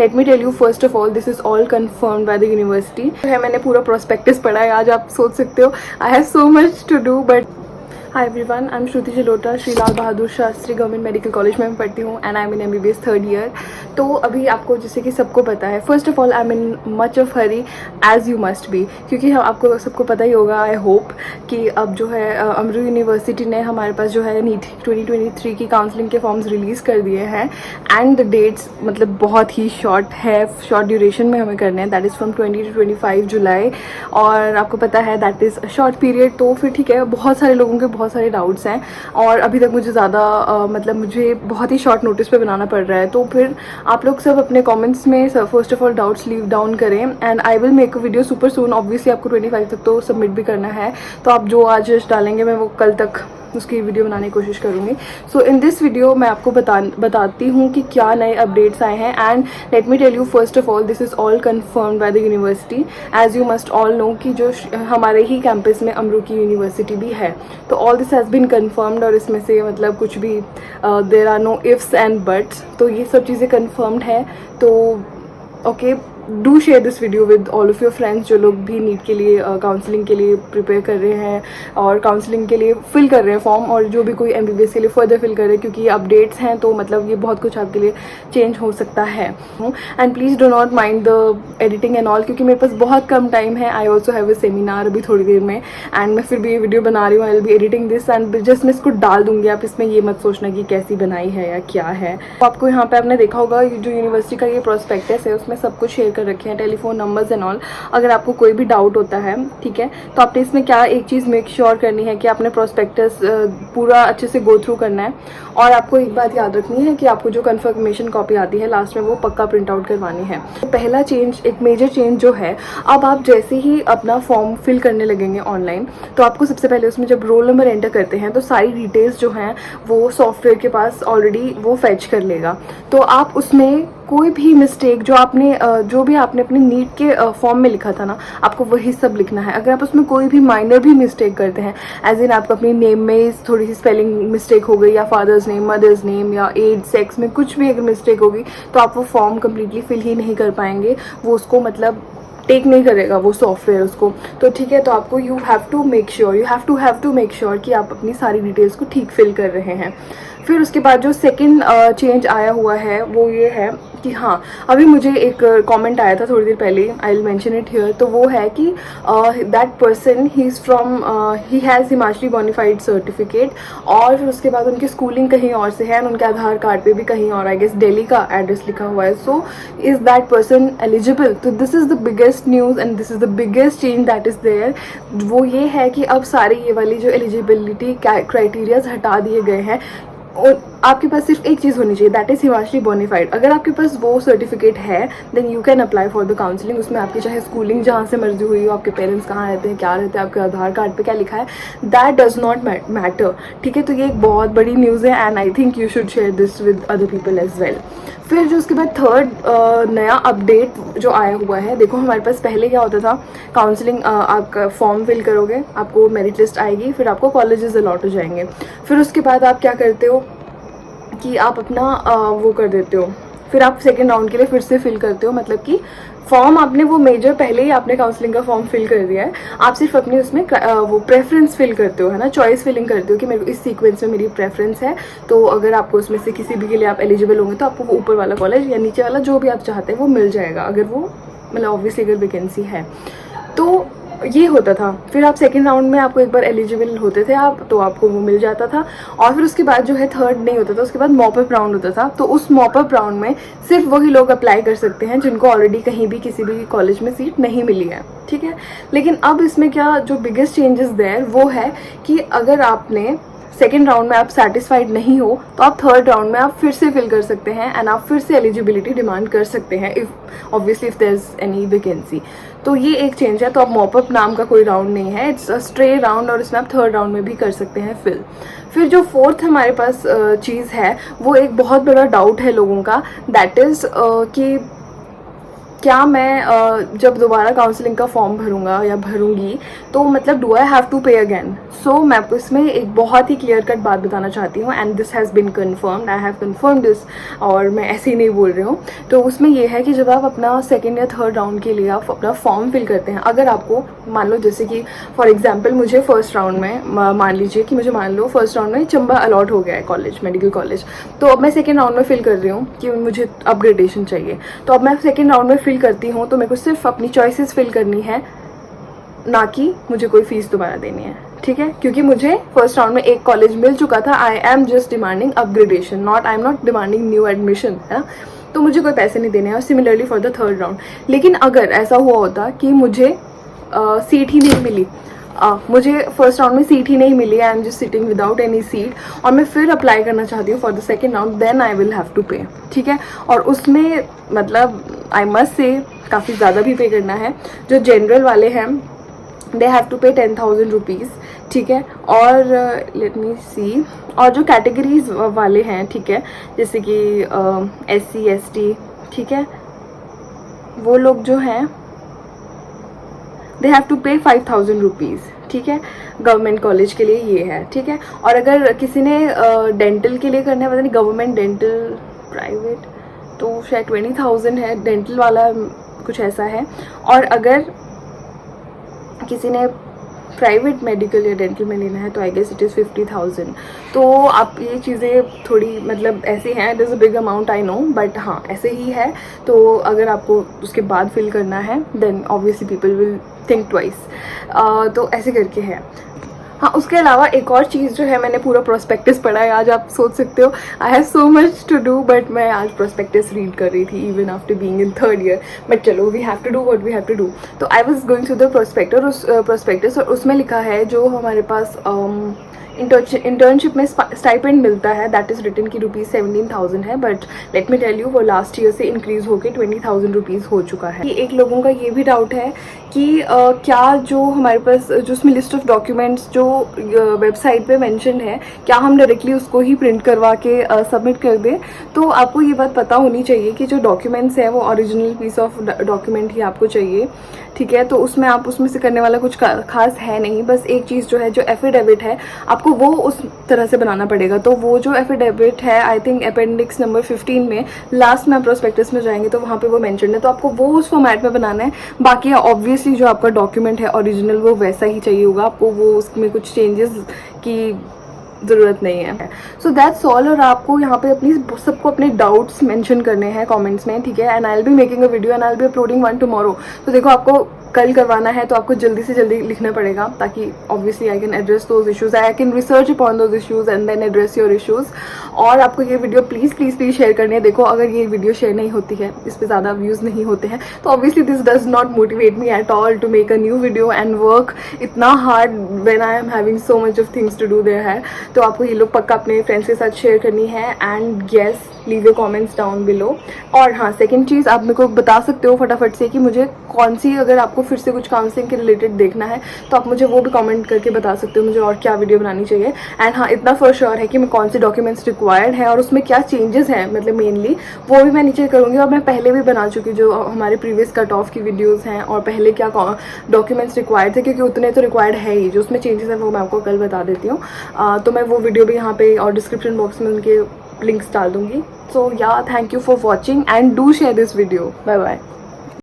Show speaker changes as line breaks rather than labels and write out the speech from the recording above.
Late me tell you first of all this is all confirmed by the university है। मैंने पूरा prospectus पढ़ा है, आज आप सोच सकते हो I have so much to do. But hi everyone, I am Shruti Jalota, Shri Lal Bahadur Shastri government medical college में मैं पढ़ती हूँ and I am in MBBS third year. तो अभी आपको जैसे कि सबको पता है, first of all I am in much of hurry as you must be, क्योंकि हम आपको सबको पता ही होगा आई होप कि अब जो है अमरू यूनिवर्सिटी ने हमारे पास जो है नीट 2023 की काउंसलिंग के फॉर्म्स रिलीज़ कर दिए हैं एंड द डेट्स मतलब बहुत ही शॉर्ट है, शॉर्ट ड्यूरेशन में हमें करने हैं, दैट इज़ फ्रॉम 20 to 25 जुलाई। और आपको पता है दैट इज़ शॉर्ट पीरियड, तो फिर ठीक है, बहुत सारे लोगों के बहुत सारे डाउट्स हैं और अभी तक मुझे ज़्यादा मतलब मुझे बहुत ही शॉर्ट नोटिस पे बनाना पड़ रहा है। तो फिर आप लोग सब अपने कमेंट्स में first of all doubts leave down करें and I will make a video super soon. Obviously आपको 25 तक तो सबमिट भी करना है, तो आप जो आज डालेंगे मैं वो कल तक उसकी वीडियो बनाने की कोशिश करूँगी। सो इन दिस वीडियो मैं आपको बताती हूँ कि क्या नए अपडेट्स आए हैं and let me tell you first of all this is all confirmed by the university as you must all know कि जो हमारे ही कैंपस में अमरू की यूनिवर्सिटी भी है। तो all this has been confirmed और इसमें से मतलब कुछ भी there are no ifs and buts, तो ये सब चीज़ें कन्फर्म्ड है। तो okay, do share this video with all of your friends जो लोग भी नीट के लिए काउंसलिंग के लिए प्रिपेयर कर रहे हैं और काउंसलिंग के लिए फिल कर रहे हैं फॉर्म, और जो भी कोई MBBS के लिए फर्दर फिल कर रहे हैं, क्योंकि ये अपडेट्स हैं तो मतलब ये बहुत कुछ आपके लिए चेंज हो सकता है। And please do not mind the editing and all, क्योंकि मेरे पास बहुत कम टाइम है। I also have a seminar अभी थोड़ी देर में एंड मैं फिर भी ये वीडियो बना रही हूँ। I will be editing this and just मैं इसको डाल दूँगी, आप इसमें ये मत सोचना कि कैसी बनाई है या क्या है। तो आपको यहाँ पे आपने देखा होगा जो यूनिवर्सिटी का ये प्रोस्पेक्टस है उसमें सब कुछ शेयर कर रखे हैं, टेलीफोन नंबर्स एंड ऑल। अगर आपको कोई भी डाउट होता है, ठीक है, तो आपने इसमें क्या एक चीज़ मेक श्योर करनी है कि आपने प्रोस्पेक्टस पूरा अच्छे से गो थ्रू करना है और आपको एक बात याद रखनी है कि आपको जो कंफर्मेशन कॉपी आती है लास्ट में वो पक्का प्रिंट आउट करवानी है। तो पहला चेंज, एक मेजर चेंज जो है, अब आप जैसे ही अपना फॉर्म फिल करने लगेंगे ऑनलाइन, तो आपको सबसे पहले उसमें जब रोल नंबर एंटर करते हैं तो सारी डिटेल्स जो हैं वो सॉफ्टवेयर के पास ऑलरेडी वो फेच कर लेगा। तो आप उसमें कोई भी मिस्टेक जो भी आपने अपने नीट के फॉर्म में लिखा था ना, आपको वही सब लिखना है। अगर आप उसमें कोई भी माइनर भी मिस्टेक करते हैं, एज इन आपको अपनी नेम में थोड़ी सी स्पेलिंग मिस्टेक हो गई या फादर्स नेम, मदर्स नेम या एज, सेक्स में कुछ भी अगर मिस्टेक होगी, तो आप वो फॉर्म कम्प्लीटली फिल ही नहीं कर पाएंगे, वो उसको मतलब टेक नहीं करेगा वो सॉफ्टवेयर उसको। तो ठीक है, तो आपको you have to make sure कि आप अपनी सारी डिटेल्स को ठीक फिल कर रहे हैं। फिर उसके बाद जो सेकंड चेंज आया हुआ है वो ये है कि हाँ, अभी मुझे एक कमेंट आया था थोड़ी देर पहले, I will mention it here. तो वो है कि दैट पर्सन ही हैज़ हिमाचली बोनाफाइड सर्टिफिकेट और फिर उसके बाद उनकी स्कूलिंग कहीं और से है, उनके आधार कार्ड पे भी कहीं और आई गेस दिल्ली का एड्रेस लिखा हुआ है। So is that person eligible? तो this is the biggest news and this is the biggest change that is there. वो ये है कि अब सारे ये वाली जो एलिजिबिलिटी क्राइटेरियाज हटा दिए गए हैं और आपके पास सिर्फ एक चीज़ होनी चाहिए, दैट इज़ हिमाचली बोनाफाइड। अगर आपके पास वो सर्टिफिकेट है then you can apply for the counselling. उसमें आपकी चाहे स्कूलिंग जहाँ से मर्जी हुई हो, आपके पेरेंट्स कहाँ रहते हैं, क्या रहते हैं, आपके आधार कार्ड पे क्या लिखा है, दैट डज नॉट मैटर। ठीक है, तो ये एक बहुत बड़ी न्यूज़ है and I think you should share this with other people as well. फिर जो उसके बाद थर्ड नया अपडेट जो आया हुआ है, देखो हमारे पास पहले क्या होता था, काउंसलिंग आपका फॉर्म फिल करोगे, आपको मेरिट लिस्ट आएगी, फिर आपको कॉलेजेस अलॉट हो जाएंगे। फिर उसके बाद आप क्या करते हो कि आप अपना वो कर देते हो, फिर आप सेकेंड राउंड के लिए फिर से फिल करते हो। मतलब कि फॉर्म आपने वो मेजर पहले ही आपने काउंसलिंग का फॉर्म फिल कर दिया है, आप सिर्फ अपनी उसमें वो प्रेफरेंस फिल करते हो, है ना, चॉइस फिलिंग करते हो कि मेरे को इस सीक्वेंस में मेरी प्रेफरेंस है। तो अगर आपको उसमें से किसी भी के लिए आप एलिजिबल होंगे तो आपको वो ऊपर वाला कॉलेज या नीचे वाला जो भी आप चाहते हैं वो मिल जाएगा, अगर वो मतलब ऑब्वियसली अगर वैकेंसी है तो ये होता था। फिर आप सेकेंड राउंड में आपको एक बार एलिजिबल होते थे आप, तो आपको वो मिल जाता था। और फिर उसके बाद जो है थर्ड नहीं होता था, उसके बाद मॉप अप राउंड होता था। तो उस मॉप अप राउंड में सिर्फ वही लोग अप्लाई कर सकते हैं जिनको ऑलरेडी कहीं भी किसी भी कॉलेज में सीट नहीं मिली है, ठीक है। लेकिन अब इसमें क्या जो बिगेस्ट चेंजेस देयर वो है कि अगर आपने सेकेंड राउंड में आप सेटिस्फाइड नहीं हो तो आप थर्ड राउंड में आप फिर से फिल कर सकते हैं एंड आप फिर से एलिजिबिलिटी डिमांड कर सकते हैं if obviously if there is any vacancy. तो ये एक चेंज है। तो अब मॉपअप नाम का कोई राउंड नहीं है, इट्स अ स्ट्रे राउंड और इसमें आप थर्ड राउंड में भी कर सकते हैं फिल। फिर जो फोर्थ हमारे पास चीज़ है वो एक बहुत बड़ा डाउट है लोगों का, दैट इज़ कि क्या मैं जब दोबारा काउंसलिंग का फॉर्म भरूंगा या भरूंगी तो मतलब डू आई हैव टू पे अगेन। सो मैं आपको इसमें एक बहुत ही क्लियर कट बात बताना चाहती हूँ and this has been confirmed, I have confirm this, और मैं ऐसे ही नहीं बोल रही हूँ। तो उसमें ये है कि जब आप अपना सेकेंड या थर्ड राउंड के लिए आप अपना फॉर्म फिल करते हैं, अगर आपको मान लो जैसे कि फॉर एग्जाम्पल मुझे फर्स्ट राउंड में मान लीजिए कि मुझे मान लो फर्स्ट राउंड में चंबा अलॉट हो गया है कॉलेज, मेडिकल कॉलेज, तो अब मैं सेकेंड राउंड में फिल कर रही हूँ कि मुझे अपग्रेडेशन चाहिए। तो अब मैं सेकेंड राउंड में फिल करती हूँ तो मेरे को सिर्फ अपनी चॉइसेस फिल करनी है, ना कि मुझे कोई फीस दोबारा देनी है, ठीक है? क्योंकि मुझे फर्स्ट राउंड में एक कॉलेज मिल चुका था। आई am just demanding upgradation, not I am not demanding new admission, है ना? तो मुझे कोई पैसे नहीं देने हैं। और similarly for the third round. लेकिन अगर ऐसा हुआ होता कि मुझे सीट ही नहीं मिली, मुझे फर्स्ट राउंड में सीट ही नहीं मिली, I am just sitting without any seat, और मैं फिर अप्लाई करना चाहती हूँ for the second round, then I will have to pay, ठीक है? और उसमें मतलब आई मस्ट से काफ़ी ज़्यादा भी पे करना है। जो जनरल वाले हैं दे हैव टू पे 10,000 रुपीज़, ठीक है? और लेट मी सी, और जो कैटेगरीज वाले हैं, ठीक है, जैसे कि SC ST, ठीक है, वो लोग जो हैं दे हैव टू पे 5,000 रुपीज़, ठीक है? गवर्नमेंट कॉलेज के लिए ये है, ठीक है? और अगर किसी ने डेंटल के लिए करना है, पता नहीं गवर्नमेंट डेंटल प्राइवेट, तो शायद 20,000 है डेंटल वाला, कुछ ऐसा है। और अगर किसी ने प्राइवेट मेडिकल या डेंटल में लेना है तो आई गेस इट इज़ 50,000। तो आप ये चीज़ें थोड़ी मतलब ऐसे हैं, it is a big amount I know, but हाँ ऐसे ही है। तो अगर आपको उसके बाद फिल करना है then obviously people will think twice, तो ऐसे करके है। हाँ, उसके अलावा एक और चीज़ जो है, मैंने पूरा प्रोस्पेक्टस पढ़ा है। आज आप सोच सकते हो I have so much to do, but मैं आज प्रोस्पेक्टस रीड कर रही थी even after being in third year, but चलो we have to do what we have to do. तो I was going through the prospectus, और उसमें लिखा है जो हमारे पास इंटर्नशिप में स्टाइपेंड मिलता है, दैट इज़ रिटन की ₹17,000 है, but let me tell you वो लास्ट ईयर से इंक्रीज़ होकर 20,000 रुपीज़ हो चुका है। एक लोगों का ये भी डाउट है कि क्या जो हमारे पास जो उसमें लिस्ट ऑफ डॉक्यूमेंट्स जो वेबसाइट पे मेंशन है, क्या हम डायरेक्टली उसको ही प्रिंट करवा के सबमिट कर दें? तो आपको ये बात पता होनी चाहिए कि जो डॉक्यूमेंट्स हैं वो ओरिजिनल पीस ऑफ डॉक्यूमेंट ही आपको चाहिए, ठीक है? तो उसमें आप उसमें से करने वाला कुछ खास है नहीं, बस एक चीज़ जो है, जो एफिडेविट है, आपको वो उस तरह से बनाना पड़ेगा। तो वो जो एफिडेविट है, आई थिंक अपेंडिक्स नंबर 15 में लास्ट में आप प्रोस्पेक्टस में जाएंगे तो वहाँ पे वो मेंशन है, तो आपको वो उस फॉर्मेट में बनाना है। बाकी ऑब्वियसली जो आपका डॉक्यूमेंट है ओरिजिनल वो वैसा ही चाहिए होगा, आपको वो उसमें कुछ चेंजेस की ज़रूरत नहीं है। So that's all. और आपको यहाँ पे अपनी सबको अपने डाउट्स मेंशन करने हैं कमेंट्स में, ठीक है? And I will be making a video and I will be uploading one tomorrow. तो देखो, आपको कल करवाना है तो आपको जल्दी से जल्दी लिखना पड़ेगा, ताकि obviously I can address those issues, I can research upon those issues and then address your issues. और आपको ये video please please please share करनी है। देखो, अगर ये वीडियो शेयर नहीं होती है, इस पर ज़्यादा व्यूज़ नहीं होते हैं, तो obviously this does not motivate me at all to make a new video and work इतना hard when I am having so much of things to do there है। तो आपको ये लोग पक्का अपने फ्रेंड्स के साथ शेयर करनी है and yes, leave your comments down below. और हाँ, सेकंड चीज़, आप मेरे को बता सकते हो फटाफट से कि मुझे कौन सी, अगर आपको फिर से कुछ काउंसलिंग के रिलेटेड देखना है तो आप मुझे वो भी कमेंट करके बता सकते हो मुझे और क्या वीडियो बनानी चाहिए। एंड हाँ, इतना फॉर श्योर है कि मैं कौन से डॉक्यूमेंट्स रिक्वायर्ड है और उसमें क्या चेंजेस हैं, मतलब मेनली वो भी मैं नीचे करूँगी। और मैं पहले भी बना चुकी जो हमारे प्रीवियस कट ऑफ की वीडियोज़ हैं, और पहले क्या डॉक्यूमेंट्स रिक्वायर्ड थे, क्योंकि उतने तो रिक्वायर्ड है ही। जो उसमें चेंजेस हैं वो मैं आपको कल बता देती हूँ। तो मैं वो वीडियो भी यहाँ पे और डिस्क्रिप्शन बॉक्स में उनके लिंक्स डाल दूँगी। So yeah, thank you for watching and do share this video. Bye bye.